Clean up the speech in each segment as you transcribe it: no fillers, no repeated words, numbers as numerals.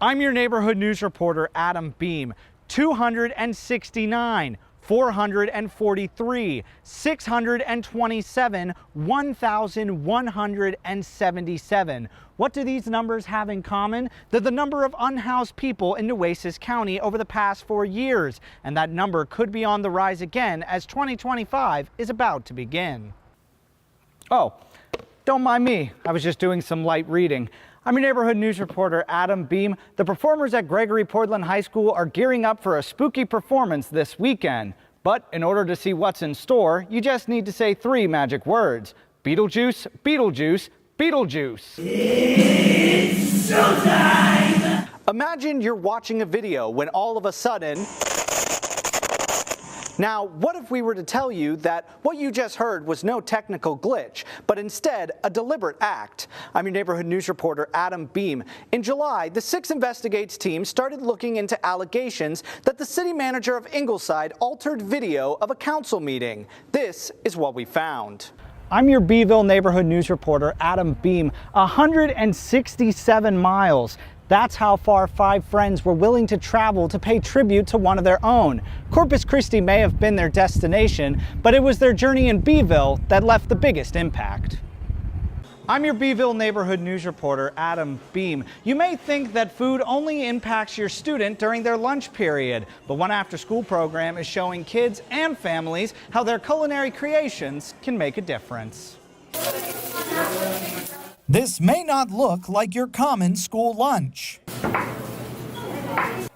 I'm your neighborhood news reporter, Adam Beam. 269, 443, 627, 1,177. What do these numbers have in common? They're the number of unhoused people in Nueces County over the past 4 years, and that number could be on the rise again as 2025 is about to begin. Oh, don't mind me. I was just doing some light reading. I'm your neighborhood news reporter, Adam Beam. The performers at Gregory Portland High School are gearing up for a spooky performance this weekend. But in order to see what's in store, you just need to say 3 magic words. Beetlejuice, Beetlejuice, Beetlejuice. It's showtime! Imagine you're watching a video when all of a sudden... Now, what if we were to tell you that what you just heard was no technical glitch, but instead a deliberate act? I'm your neighborhood news reporter, Adam Beam. In July, the 6 Investigates team started looking into allegations that the city manager of Ingleside altered video of a council meeting. This is what we found. I'm your Beeville neighborhood news reporter, Adam Beam. 167 miles. That's how far 5 friends were willing to travel to pay tribute to one of their own. Corpus Christi may have been their destination, but it was their journey in Beeville that left the biggest impact. I'm your Beeville neighborhood news reporter, Adam Beam. You may think that food only impacts your student during their lunch period, but one after-school program is showing kids and families how their culinary creations can make a difference. This may not look like your common school lunch,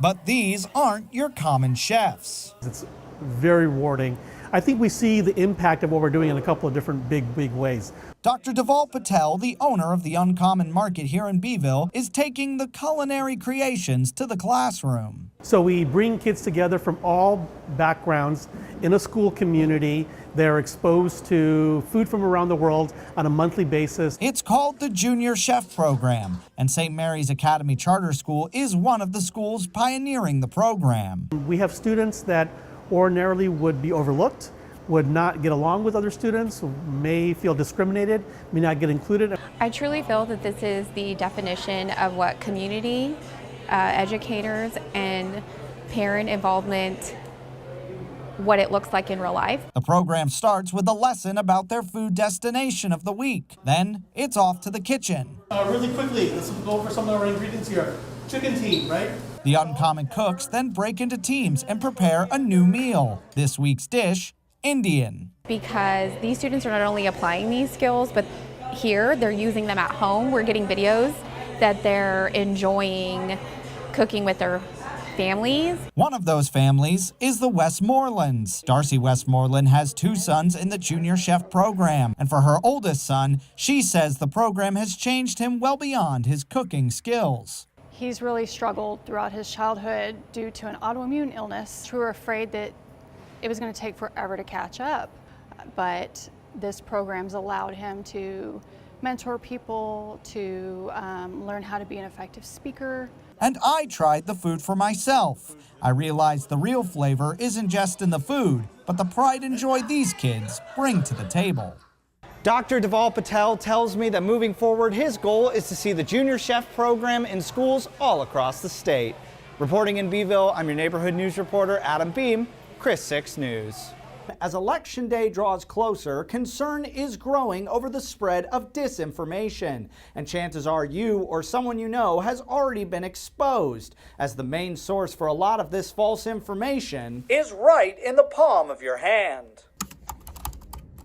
but these aren't your common chefs. It's very rewarding. I think we see the impact of what we're doing in a couple of different big ways. Dr. Deval Patel, the owner of the Uncommon Market here in Beeville, is taking the culinary creations to the classroom. So we bring kids together from all backgrounds in a school community. They're exposed to food from around the world on a monthly basis. It's called the Junior Chef Program, and St. Mary's Academy Charter School is one of the schools pioneering the program. We have students that ordinarily would be overlooked, would not get along with other students, may feel discriminated, may not get included. I truly feel that this is the definition of what community, educators, and parent involvement, what it looks like in real life. The program starts with a lesson about their food destination of the week. Then it's off to the kitchen. Really quickly, let's go over some of our ingredients here. Chicken team, right? The Uncommon cooks then break into teams and prepare a new meal. This week's dish, Indian. Because these students are not only applying these skills, but here they're using them at home. We're getting videos that they're enjoying cooking with their families. One of those families is the Westmorelands. Darcy Westmoreland has 2 sons in the Junior Chef program, and for her oldest son, she says the program has changed him well beyond his cooking skills. He's really struggled throughout his childhood due to an autoimmune illness. We were afraid that it was going to take forever to catch up, but this program's allowed him to mentor people, to learn how to be an effective speaker. And I tried the food for myself. I realized the real flavor isn't just in the food, but the pride and joy these kids bring to the table. Dr. Deval Patel tells me that moving forward, his goal is to see the Junior Chef program in schools all across the state. Reporting in Beeville, I'm your neighborhood news reporter, Adam Beam, KRIS 6 News. As Election Day draws closer, concern is growing over the spread of disinformation. And chances are you or someone you know has already been exposed, as the main source for a lot of this false information is right in the palm of your hand.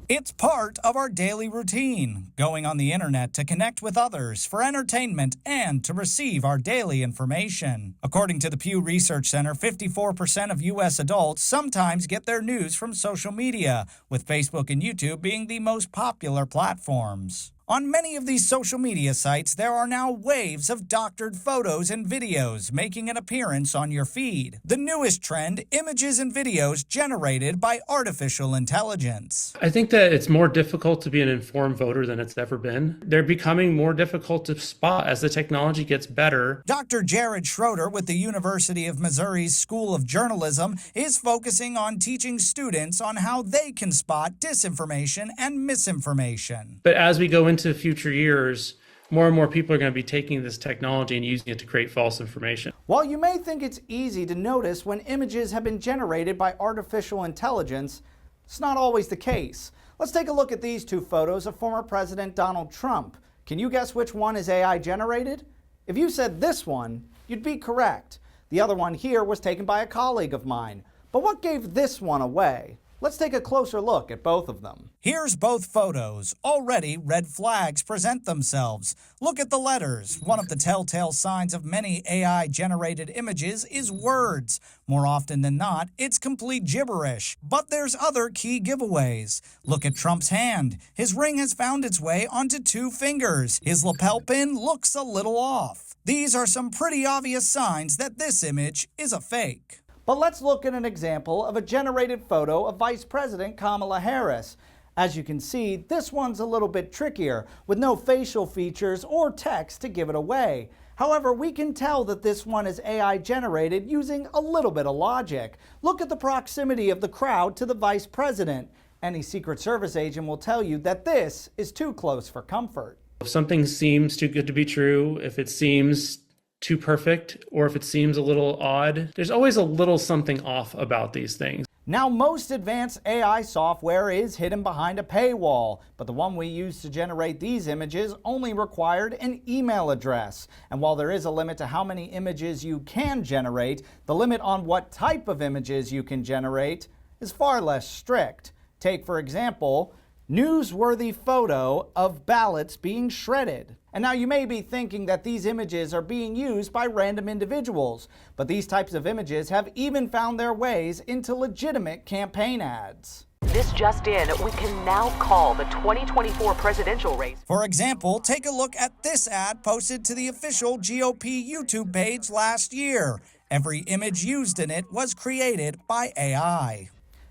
It's part of our daily routine, going on the internet to connect with others for entertainment and to receive our daily information. According to the Pew Research Center, 54% of U.S. adults sometimes get their news from social media, with Facebook and YouTube being the most popular platforms. On many of these social media sites, there are now waves of doctored photos and videos making an appearance on your feed. The newest trend, images and videos generated by artificial intelligence. I think that it's more difficult to be an informed voter than it's ever been. They're becoming more difficult to spot as the technology gets better. Dr. Jared Schroeder with the University of Missouri's School of Journalism is focusing on teaching students on how they can spot disinformation and misinformation. But as we go into future years, more and more people are going to be taking this technology and using it to create false information. While you may think it's easy to notice when images have been generated by artificial intelligence, it's not always the case. Let's take a look at these two photos of former President Donald Trump. Can you guess which one is AI generated? If you said this one, you'd be correct. The other one here was taken by a colleague of mine. But what gave this one away? Let's take a closer look at both of them. Here's both photos. Already, red flags present themselves. Look at the letters. One of the telltale signs of many AI-generated images is words. More often than not, it's complete gibberish. But there's other key giveaways. Look at Trump's hand. His ring has found its way onto 2 fingers. His lapel pin looks a little off. These are some pretty obvious signs that this image is a fake. But let's look at an example of a generated photo of Vice President Kamala Harris. As you can see, this one's a little bit trickier, with no facial features or text to give it away. However, we can tell that this one is AI generated using a little bit of logic. Look at the proximity of the crowd to the Vice President. Any Secret Service agent will tell you that this is too close for comfort. If something seems too good to be true, if it seems too perfect, or if it seems a little odd, there's always a little something off about these things. Now, most advanced AI software is hidden behind a paywall, but the one we use to generate these images only required an email address. And while there is a limit to how many images you can generate, the limit on what type of images you can generate is far less strict. Take, for example, newsworthy photo of ballots being shredded. And now you may be thinking that these images are being used by random individuals, but these types of images have even found their ways into legitimate campaign ads. This just in, we can now call the 2024 presidential race. For example, take a look at this ad posted to the official GOP YouTube page last year. Every image used in it was created by AI.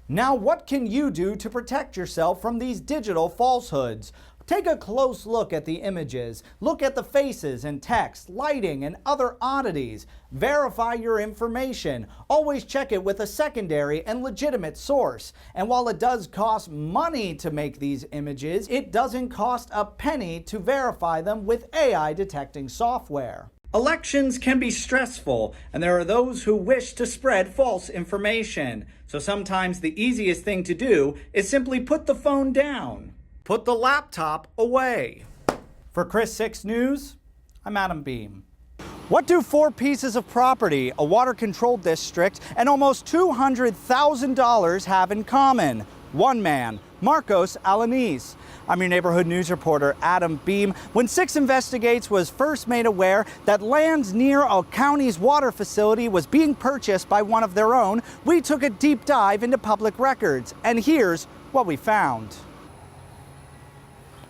Now, what can you do to protect yourself from these digital falsehoods? Take a close look at the images. Look at the faces and text, lighting, and other oddities. Verify your information. Always check it with a secondary and legitimate source. And while it does cost money to make these images, it doesn't cost a penny to verify them with AI detecting software. Elections can be stressful, and there are those who wish to spread false information. So sometimes the easiest thing to do is simply put the phone down. Put the laptop away. For KRIS 6 News, I'm Adam Beam. What do 4 pieces of property, a water-controlled district, and almost $200,000 have in common? One man, Marcos Alanis. I'm your neighborhood news reporter, Adam Beam. When 6 Investigates was first made aware that land near a county's water facility was being purchased by one of their own, we took a deep dive into public records, and here's what we found.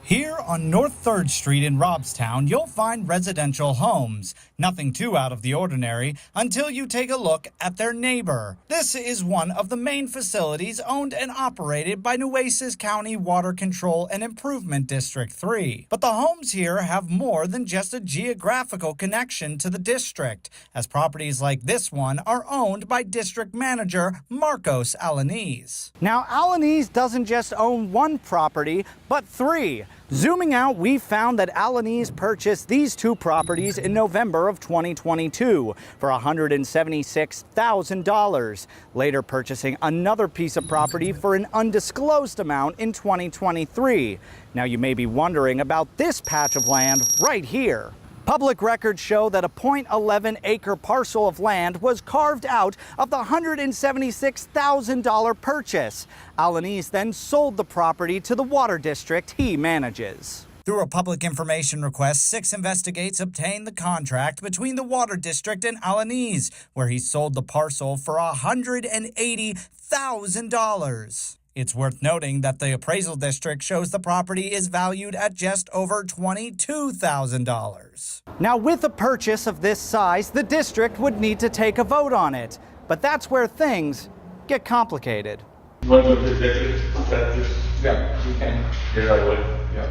Here on North 3rd Street in Robstown, you'll find residential homes. Nothing too out of the ordinary until you take a look at their neighbor. This is one of the main facilities owned and operated by Nueces County Water Control and Improvement District 3. But the homes here have more than just a geographical connection to the district, as properties like this one are owned by District Manager Marcos Alanis. Now, Alanis doesn't just own one property, but 3. Zooming out, we found that Alanis purchased these 2 properties in November of 2022 for $176,000, later purchasing another piece of property for an undisclosed amount in 2023. Now you may be wondering about this patch of land right here. Public records show that a .11-acre parcel of land was carved out of the $176,000 purchase. Alanis then sold the property to the water district he manages. Through a public information request, 6 Investigates obtained the contract between the water district and Alanis, where he sold the parcel for $180,000. It's worth noting that the appraisal district shows the property is valued at just over $22,000. Now, with a purchase of this size, the district would need to take a vote on it. But that's where things get complicated. One of the executive consensus. Yeah, we can. Yeah, I would. Yeah.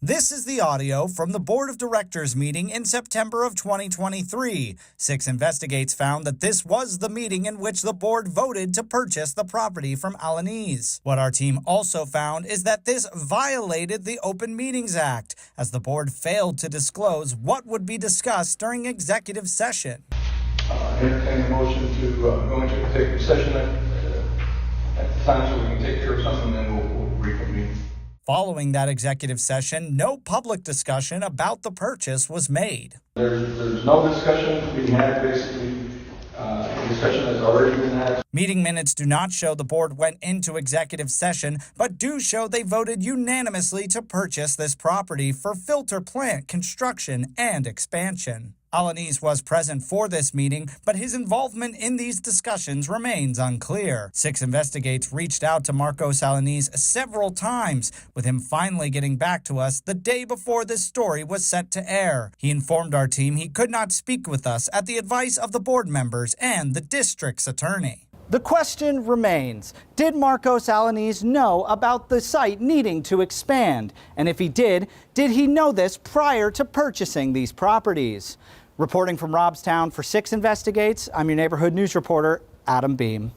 This is the audio from the Board of Directors meeting in September of 2023. 6 Investigates found that this was the meeting in which the board voted to purchase the property from Alaniz. What our team also found is that this violated the Open Meetings Act, as the board failed to disclose what would be discussed during executive session. Entertain a motion to go into executive session at the time so we can take care of something, then we'll reconvene. Following that executive session, no public discussion about the purchase was made. There's no discussion being had, basically. Discussion has already been had. Meeting minutes do not show the board went into executive session, but do show they voted unanimously to purchase this property for filter plant construction and expansion. Alaniz was present for this meeting, but his involvement in these discussions remains unclear. 6 Investigates reached out to Marcos Alaniz several times, with him finally getting back to us the day before this story was set to air. He informed our team he could not speak with us at the advice of the board members and the district's attorney. The question remains, did Marcos Alaniz know about the site needing to expand? And if he did he know this prior to purchasing these properties? Reporting from Robstown for 6 Investigates, I'm your neighborhood news reporter, Adam Beam.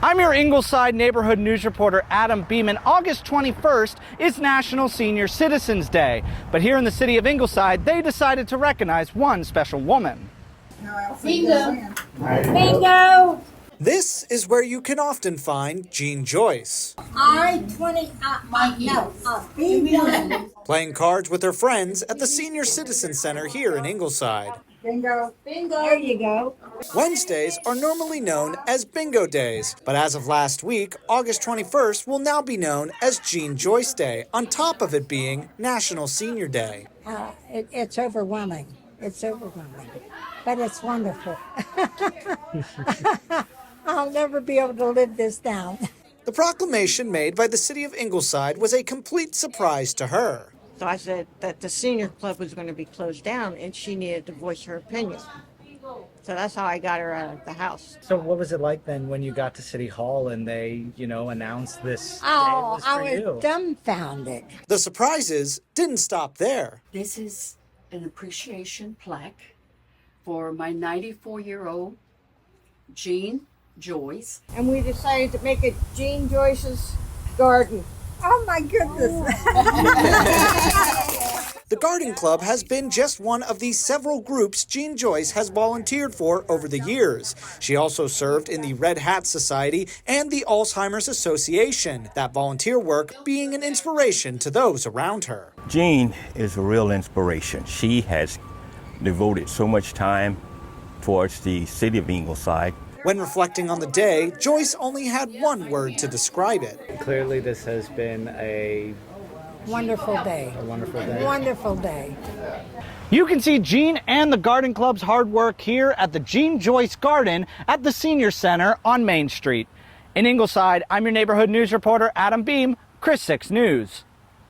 I'm your Ingleside neighborhood news reporter, Adam Beam, and August 21st is National Senior Citizens Day. But here in the city of Ingleside, they decided to recognize one special woman. Bingo! Bingo! This is where you can often find Jean Joyce. Bingo! Playing cards with her friends at the Senior Citizen Center here in Ingleside. Bingo! Bingo! There you go. Wednesdays are normally known as Bingo Days, but as of last week, August 21st will now be known as Jean Joyce Day, on top of it being National Senior Day. It's overwhelming. It's overwhelming. But it's wonderful. I'll never be able to live this down. The proclamation made by the city of Ingleside was a complete surprise to her. So I said that the senior club was going to be closed down and she needed to voice her opinion. So that's how I got her out of the house. So what was it like then when you got to City Hall and they, announced this? Oh, I was dumbfounded. The surprises didn't stop there. This is an appreciation plaque for my 94-year-old Jean Joyce. And we decided to make it Jean Joyce's garden. Oh my goodness. The Garden Club has been just one of the several groups Jean Joyce has volunteered for over the years. She also served in the Red Hat Society and the Alzheimer's Association, that volunteer work being an inspiration to those around her. Jean is a real inspiration. She has devoted so much time towards the city of Ingleside. When reflecting on the day, Joyce only had one word to describe it. Clearly this has been a Wonderful day. A wonderful day. Wonderful day. You can see Jean and the Garden Club's hard work here at the Jean Joyce Garden at the Senior Center on Main Street. In Ingleside, I'm your neighborhood news reporter, Adam Beam, KRIS 6 News.